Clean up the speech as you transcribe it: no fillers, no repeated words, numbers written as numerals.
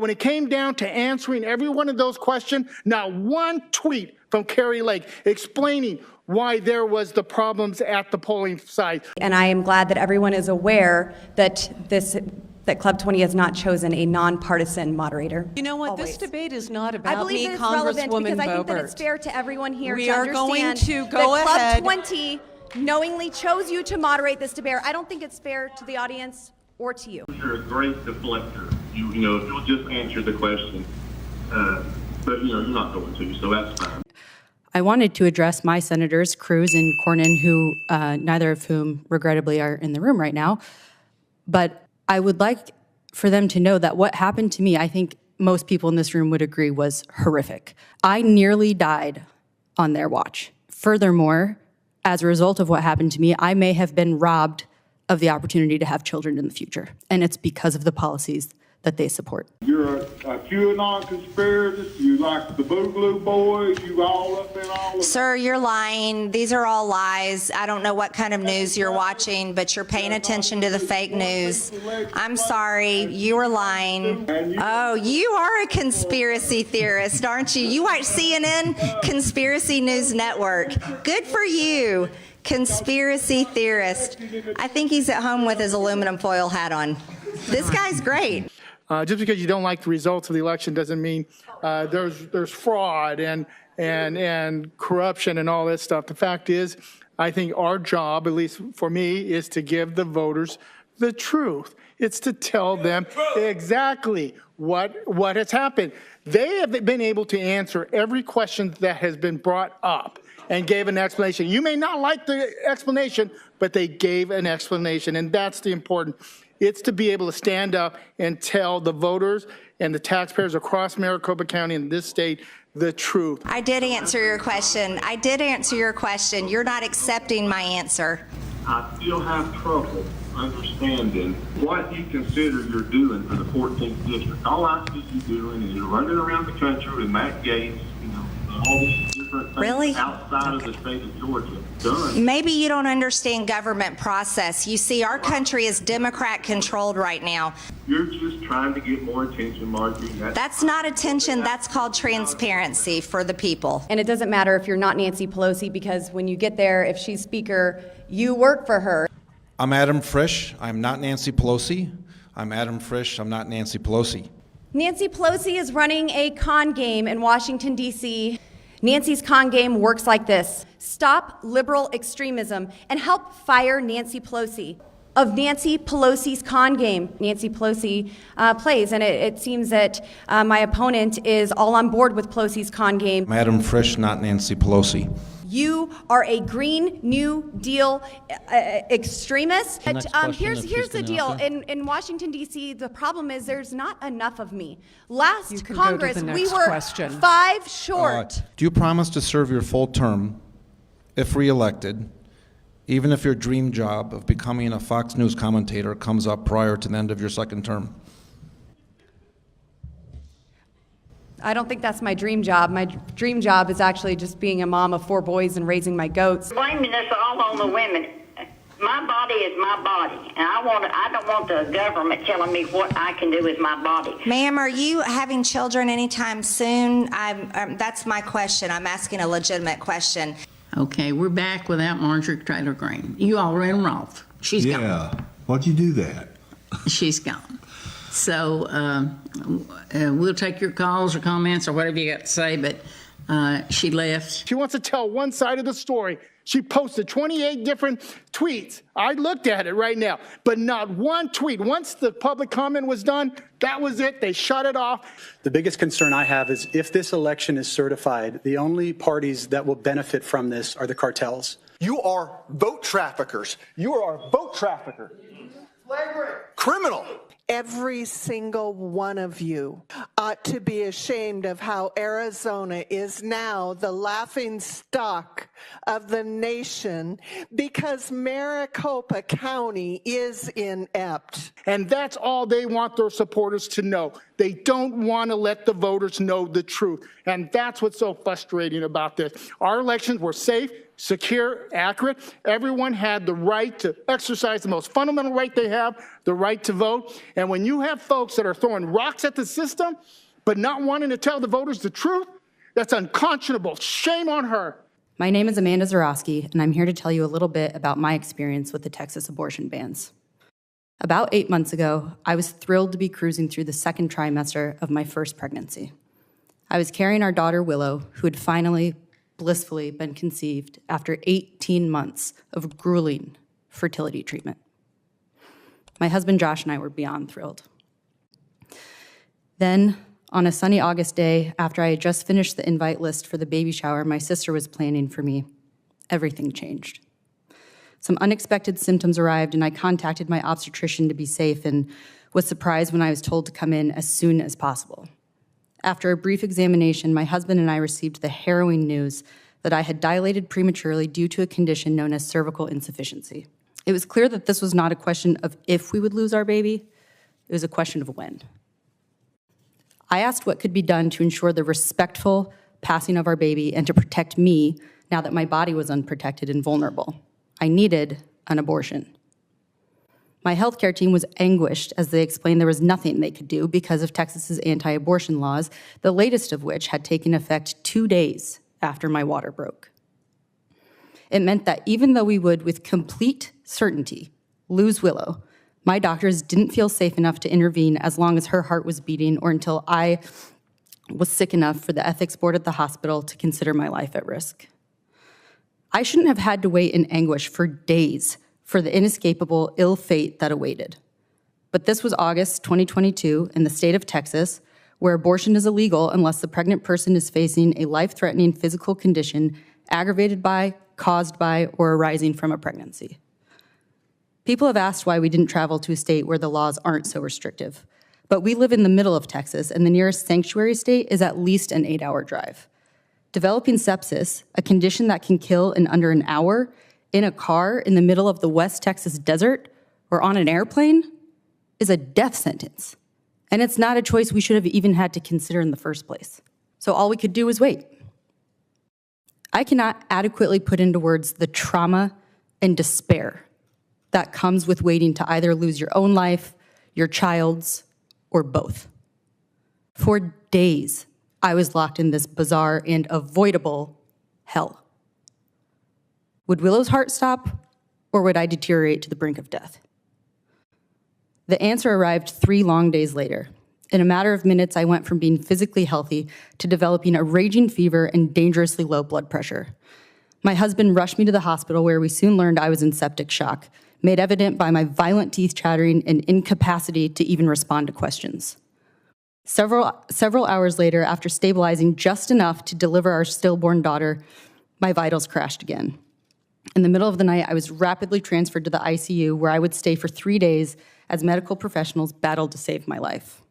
When it came down to answering every one of those questions, not one tweet from Kari Lake explaining why there was the problems at the polling site. And I am glad that everyone is aware that Club 20 has not chosen a nonpartisan moderator. You know what? Always. This debate is not about I believe me, that it's relevant Congresswoman because I think that Boebert. it's fair to everyone here We to are understand going to go that ahead. Club 20 knowingly chose you to moderate this debate. I don't think it's fair to the audience or to you. You're a great deflector. You know, if you'll just answer the question, but you're not going to, so that's fine. I wanted to address my senators, Cruz and Cornyn, who neither of whom regrettably are in the room right now. But I would like for them to know that what happened to me, I think most people in this room would agree, was horrific. I nearly died on their watch. Furthermore, as a result of what happened to me, I may have been robbed of the opportunity to have children in the future. And it's because of the policies that they support. You're a QAnon conspiracist. You like the Boogaloo Boys. You all up in all of Sir, you're lying. These are all lies. I don't know what kind of news you're watching, but you're paying attention to the fake news. I'm sorry. You are lying. Oh, you are a conspiracy theorist, aren't you? You watch CNN, Conspiracy News Network. Good for you. Conspiracy theorist. I think he's at home with his aluminum foil hat on. This guy's great. Just because you don't like the results of the election doesn't mean there's fraud and corruption and all that stuff. The fact is, I think our job, at least for me, is to give the voters the truth. It's to tell them exactly what has happened. They have been able to answer every question that has been brought up and gave an explanation. You may not like the explanation, but they gave an explanation, and that's the important. It's to be able to stand up and tell the voters and the taxpayers across Maricopa County and this state the truth. I did answer your question. I did answer your question. You're not accepting my answer. I still have trouble understanding what you consider you're doing for the 14th district. All I see you doing is you're running around the country with Matt Gaetz, all these different things Really? outside of the state of Georgia. Done. Maybe you don't understand government process. You see, our country is Democrat controlled right now. You're just trying to get more attention, Marjorie. That's not attention. That's called transparency for the people. And it doesn't matter if you're not Nancy Pelosi, because when you get there, if she's speaker, you work for her. I'm Adam Frisch. I'm not Nancy Pelosi. I'm Adam Frisch. I'm not Nancy Pelosi. Nancy Pelosi is running a con game in Washington, D.C. Nancy's con game works like this. Stop liberal extremism and help fire Nancy Pelosi. Of Nancy Pelosi's con game, Nancy Pelosi plays, and it seems that my opponent is all on board with Pelosi's con game. I'm Adam Frisch, not Nancy Pelosi. You are a Green New Deal extremist. But, here's the deal. In Washington, D.C., the problem is there's not enough of me. Last Congress, we were 5 short. Do you promise to serve your full term, if reelected, even if your dream job of becoming a Fox News commentator comes up prior to the end of your second term? I don't think that's my dream job. My dream job is actually just being a mom of 4 boys and raising my goats. Blaming this all on the women. My body is my body, and I don't want the government telling me what I can do with my body. Ma'am, are you having children anytime soon? That's my question. I'm asking a legitimate question. Okay, we're back without Marjorie Taylor Greene. You all ran her off. She's gone. Yeah, why'd you do that? She's gone. So we'll take your calls or comments or whatever you got to say, but she left. She wants to tell one side of the story. She posted 28 different tweets. I looked at it right now, but not one tweet. Once the public comment was done, that was it. They shut it off. The biggest concern I have is if this election is certified, the only parties that will benefit from this are the cartels. You are vote traffickers. You are a vote trafficker. Flagrant. Criminal. Every single one of you ought to be ashamed of how Arizona is now the laughing stock of the nation because Maricopa County is inept. And that's all they want their supporters to know. They don't want to let the voters know the truth. And that's what's so frustrating about this. Our elections were safe, secure, accurate. Everyone had the right to exercise the most fundamental right they have, the right to vote. And when you have folks that are throwing rocks at the system, but not wanting to tell the voters the truth, that's unconscionable. Shame on her. My name is Amanda Zarowski, and I'm here to tell you a little bit about my experience with the Texas abortion bans. About 8 months ago, I was thrilled to be cruising through the second trimester of my first pregnancy. I was carrying our daughter, Willow, who had finally, blissfully been conceived after 18 months of grueling fertility treatment. My husband, Josh, and I were beyond thrilled. Then, on a sunny August day, after I had just finished the invite list for the baby shower my sister was planning for me, everything changed. Some unexpected symptoms arrived, and I contacted my obstetrician to be safe and was surprised when I was told to come in as soon as possible. After a brief examination, my husband and I received the harrowing news that I had dilated prematurely due to a condition known as cervical insufficiency. It was clear that this was not a question of if we would lose our baby, it was a question of when. I asked what could be done to ensure the respectful passing of our baby and to protect me now that my body was unprotected and vulnerable. I needed an abortion. My healthcare team was anguished as they explained there was nothing they could do because of Texas's anti-abortion laws, the latest of which had taken effect 2 days after my water broke. It meant that even though we would, with complete certainty, lose Willow, my doctors didn't feel safe enough to intervene as long as her heart was beating or until I was sick enough for the ethics board at the hospital to consider my life at risk. I shouldn't have had to wait in anguish for days for the inescapable ill fate that awaited. But this was August 2022 in the state of Texas, where abortion is illegal unless the pregnant person is facing a life-threatening physical condition aggravated by, caused by, or arising from a pregnancy. People have asked why we didn't travel to a state where the laws aren't so restrictive. But we live in the middle of Texas, and the nearest sanctuary state is at least an 8-hour drive. Developing sepsis, a condition that can kill in under an hour, in a car in the middle of the West Texas desert or on an airplane, is a death sentence. And it's not a choice we should have even had to consider in the first place. So all we could do was wait. I cannot adequately put into words the trauma and despair that comes with waiting to either lose your own life, your child's, or both. For days, I was locked in this bizarre and avoidable hell. Would Willow's heart stop, or would I deteriorate to the brink of death? The answer arrived 3 long days later. In a matter of minutes, I went from being physically healthy to developing a raging fever and dangerously low blood pressure. My husband rushed me to the hospital, where we soon learned I was in septic shock, made evident by my violent teeth chattering and incapacity to even respond to questions. Several hours later, after stabilizing just enough to deliver our stillborn daughter, my vitals crashed again. In the middle of the night, I was rapidly transferred to the ICU, where I would stay for 3 days as medical professionals battled to save my life.